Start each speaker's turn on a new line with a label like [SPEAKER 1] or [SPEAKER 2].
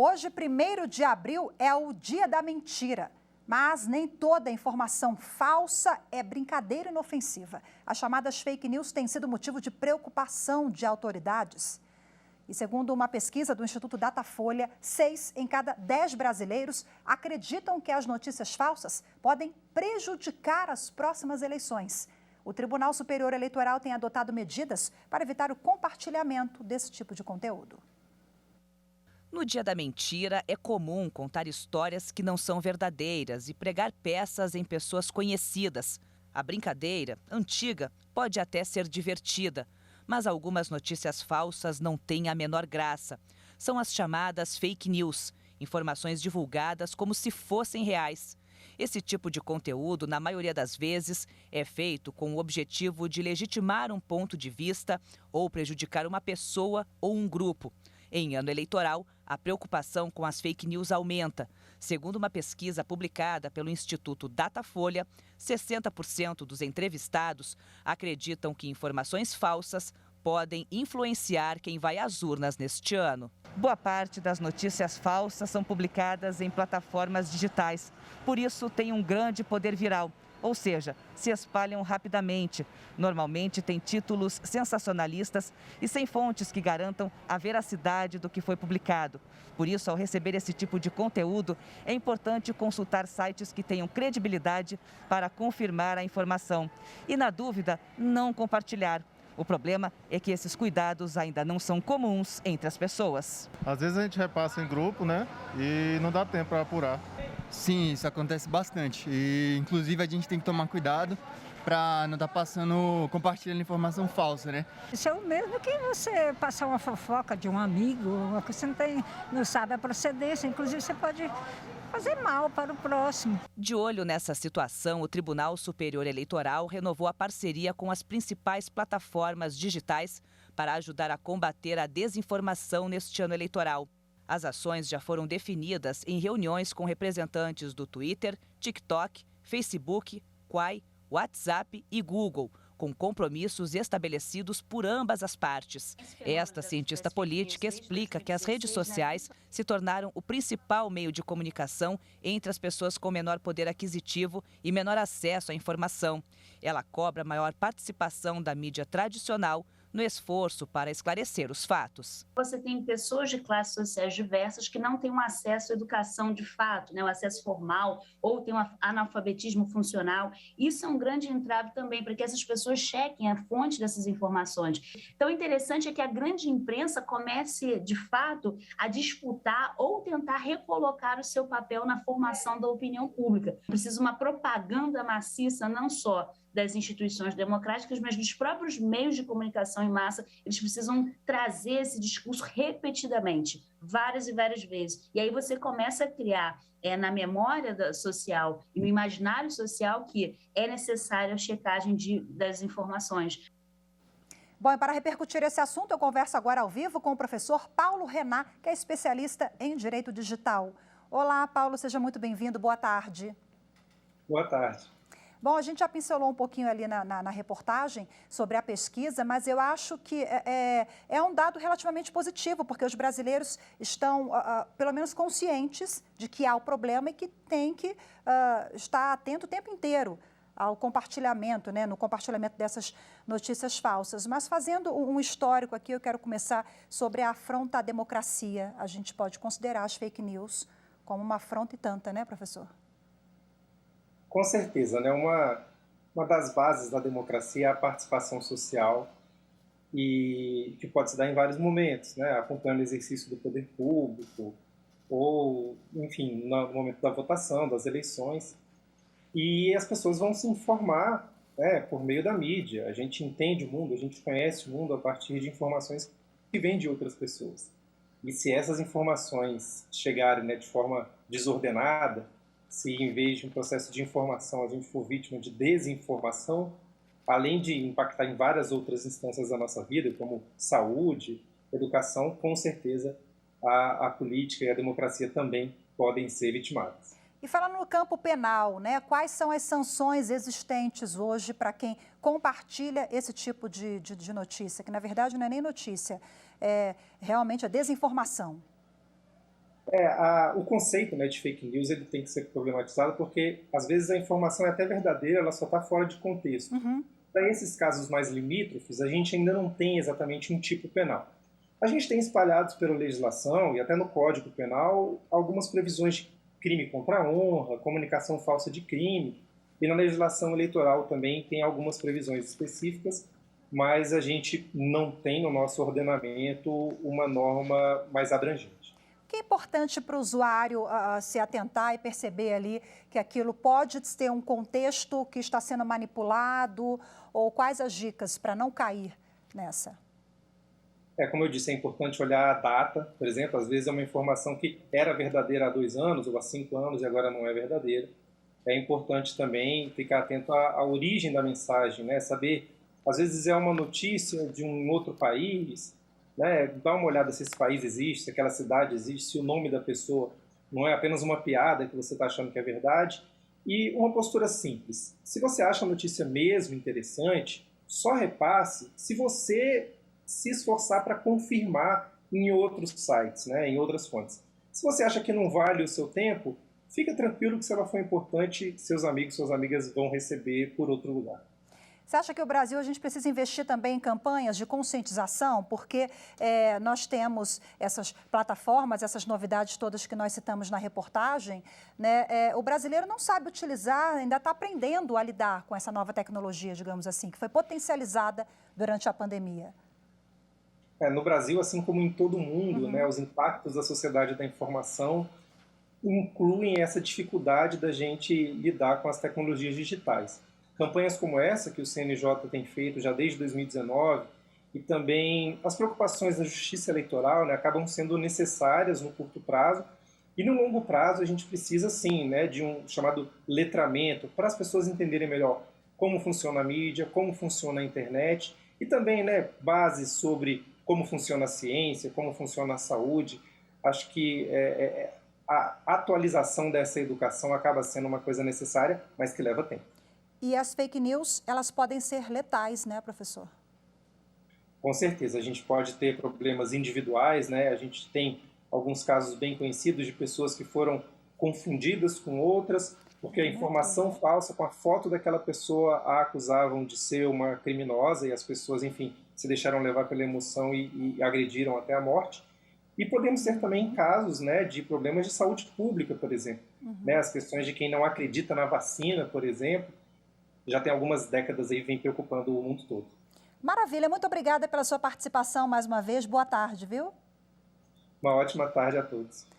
[SPEAKER 1] Hoje, 1º de abril, é o Dia da Mentira. Mas nem toda informação falsa é brincadeira inofensiva. As chamadas fake news têm sido motivo de preocupação de autoridades. E segundo uma pesquisa do Instituto Datafolha, 6 em cada 10 brasileiros acreditam que as notícias falsas podem prejudicar as próximas eleições. O Tribunal Superior Eleitoral tem adotado medidas para evitar o compartilhamento desse tipo de conteúdo.
[SPEAKER 2] No Dia da Mentira, é comum contar histórias que não são verdadeiras e pregar peças em pessoas conhecidas. A brincadeira, antiga, pode até ser divertida, mas algumas notícias falsas não têm a menor graça. São as chamadas fake news, informações divulgadas como se fossem reais. Esse tipo de conteúdo, na maioria das vezes, é feito com o objetivo de legitimar um ponto de vista ou prejudicar uma pessoa ou um grupo. Em ano eleitoral, a preocupação com as fake news aumenta. Segundo uma pesquisa publicada pelo Instituto Datafolha, 60% dos entrevistados acreditam que informações falsas podem influenciar quem vai às urnas neste ano. Boa parte das notícias falsas são publicadas em plataformas digitais. Por isso, tem um grande poder viral. Ou seja, se espalham rapidamente. Normalmente têm títulos sensacionalistas e sem fontes que garantam a veracidade do que foi publicado. Por isso, ao receber esse tipo de conteúdo, é importante consultar sites que tenham credibilidade para confirmar a informação. E, na dúvida, não compartilhar. O problema é que esses cuidados ainda não são comuns entre as pessoas.
[SPEAKER 3] Às vezes a gente repassa em grupo, né? E não dá tempo para apurar.
[SPEAKER 4] Sim, isso acontece bastante. E, inclusive, a gente tem que tomar cuidado para não estar compartilhando informação falsa, né?
[SPEAKER 5] Isso é o mesmo que você passar uma fofoca de um amigo, uma coisa que você não sabe a procedência. Inclusive, você pode fazer mal para o próximo.
[SPEAKER 2] De olho nessa situação, o Tribunal Superior Eleitoral renovou a parceria com as principais plataformas digitais para ajudar a combater a desinformação neste ano eleitoral. As ações já foram definidas em reuniões com representantes do Twitter, TikTok, Facebook, Quai, WhatsApp e Google, com compromissos estabelecidos por ambas as partes. Esta cientista política explica que as redes sociais se tornaram o principal meio de comunicação entre as pessoas com menor poder aquisitivo e menor acesso à informação. Ela cobra maior participação da mídia tradicional no esforço para esclarecer os fatos.
[SPEAKER 6] Você tem pessoas de classes sociais diversas que não têm um acesso à educação de fato, né, o acesso formal, ou tem um analfabetismo funcional. Isso é um grande entrave também para que essas pessoas chequem a fonte dessas informações. Então, o interessante é que a grande imprensa comece, de fato, a disputar ou tentar recolocar o seu papel na formação da opinião pública. Precisa uma propaganda maciça, não só das instituições democráticas, mas dos próprios meios de comunicação em massa. Eles precisam trazer esse discurso repetidamente, várias e várias vezes. E aí você começa a criar na memória social e no imaginário social que é necessária a checagem das informações.
[SPEAKER 1] Bom, e para repercutir esse assunto, eu converso agora ao vivo com o professor Paulo Renan, que é especialista em Direito Digital. Olá, Paulo, seja muito bem-vindo. Boa tarde.
[SPEAKER 7] Boa tarde.
[SPEAKER 1] Bom, a gente já pincelou um pouquinho ali na reportagem sobre a pesquisa, mas eu acho que é um dado relativamente positivo, porque os brasileiros estão, pelo menos, conscientes de que há o problema e que tem que estar atento o tempo inteiro ao compartilhamento, né, no compartilhamento dessas notícias falsas. Mas fazendo um histórico aqui, eu quero começar sobre a afronta à democracia. A gente pode considerar as fake news como uma afronta e tanta, né, professor?
[SPEAKER 7] Com certeza, né? Uma das bases da democracia é a participação social e que pode se dar em vários momentos, né? Acompanhando o exercício do poder público ou, enfim, no momento da votação, das eleições. E as pessoas vão se informar, né, por meio da mídia. A gente entende o mundo, a gente conhece o mundo a partir de informações que vêm de outras pessoas. E se essas informações chegarem, né, de forma desordenada, se em vez de um processo de informação a gente for vítima de desinformação, além de impactar em várias outras instâncias da nossa vida, como saúde, educação, com certeza a política e a democracia também podem ser vitimadas.
[SPEAKER 1] E falando no campo penal, né, quais são as sanções existentes hoje para quem compartilha esse tipo de notícia, que na verdade não é nem notícia, é realmente a desinformação?
[SPEAKER 7] O conceito, né, de fake news ele tem que ser problematizado porque, às vezes, a informação é até verdadeira, ela só está fora de contexto. Para esses casos mais limítrofes, a gente ainda não tem exatamente um tipo penal. A gente tem espalhados pela legislação e até no Código Penal algumas previsões de crime contra a honra, comunicação falsa de crime, e na legislação eleitoral também tem algumas previsões específicas, mas a gente não tem no nosso ordenamento uma norma mais abrangente.
[SPEAKER 1] O que é importante para o usuário se atentar e perceber ali que aquilo pode ter um contexto que está sendo manipulado, ou quais as dicas para não cair nessa?
[SPEAKER 7] Como eu disse, é importante olhar a data, por exemplo, às vezes é uma informação que era verdadeira há 2 anos ou há 5 anos e agora não é verdadeira. É importante também ficar atento à origem da mensagem, né? Saber, às vezes é uma notícia de um outro país, né? Dá uma olhada se esse país existe, se aquela cidade existe, se o nome da pessoa não é apenas uma piada que você está achando que é verdade. E uma postura simples. Se você acha a notícia mesmo interessante, só repasse se você se esforçar para confirmar em outros sites, né? Em outras fontes. Se você acha que não vale o seu tempo, fica tranquilo que se ela for importante, seus amigos, suas amigas vão receber por outro lugar.
[SPEAKER 1] Você acha que o Brasil, a gente precisa investir também em campanhas de conscientização? Porque nós temos essas plataformas, essas novidades todas que nós citamos na reportagem, né? O brasileiro não sabe utilizar, ainda está aprendendo a lidar com essa nova tecnologia, digamos assim, que foi potencializada durante a pandemia.
[SPEAKER 7] No Brasil, assim como em todo o mundo, né, os impactos da sociedade da informação incluem essa dificuldade da gente lidar com as tecnologias digitais. Campanhas como essa que o CNJ tem feito já desde 2019 e também as preocupações da justiça eleitoral, né, acabam sendo necessárias no curto prazo e no longo prazo a gente precisa sim, né, de um chamado letramento para as pessoas entenderem melhor como funciona a mídia, como funciona a internet e também, né, bases sobre como funciona a ciência, como funciona a saúde. Acho que a atualização dessa educação acaba sendo uma coisa necessária, mas que leva tempo.
[SPEAKER 1] E as fake news, elas podem ser letais, né, professor?
[SPEAKER 7] Com certeza, a gente pode ter problemas individuais, né? A gente tem alguns casos bem conhecidos de pessoas que foram confundidas com outras, porque a informação falsa com a foto daquela pessoa a acusavam de ser uma criminosa e as pessoas, enfim, se deixaram levar pela emoção e agrediram até a morte. E podemos ter também casos, né, de problemas de saúde pública, por exemplo. Né? As questões de quem não acredita na vacina, por exemplo, já tem algumas décadas aí, vem preocupando o mundo todo.
[SPEAKER 1] Maravilha, muito obrigada pela sua participação mais uma vez. Boa tarde, viu?
[SPEAKER 7] Uma ótima tarde a todos.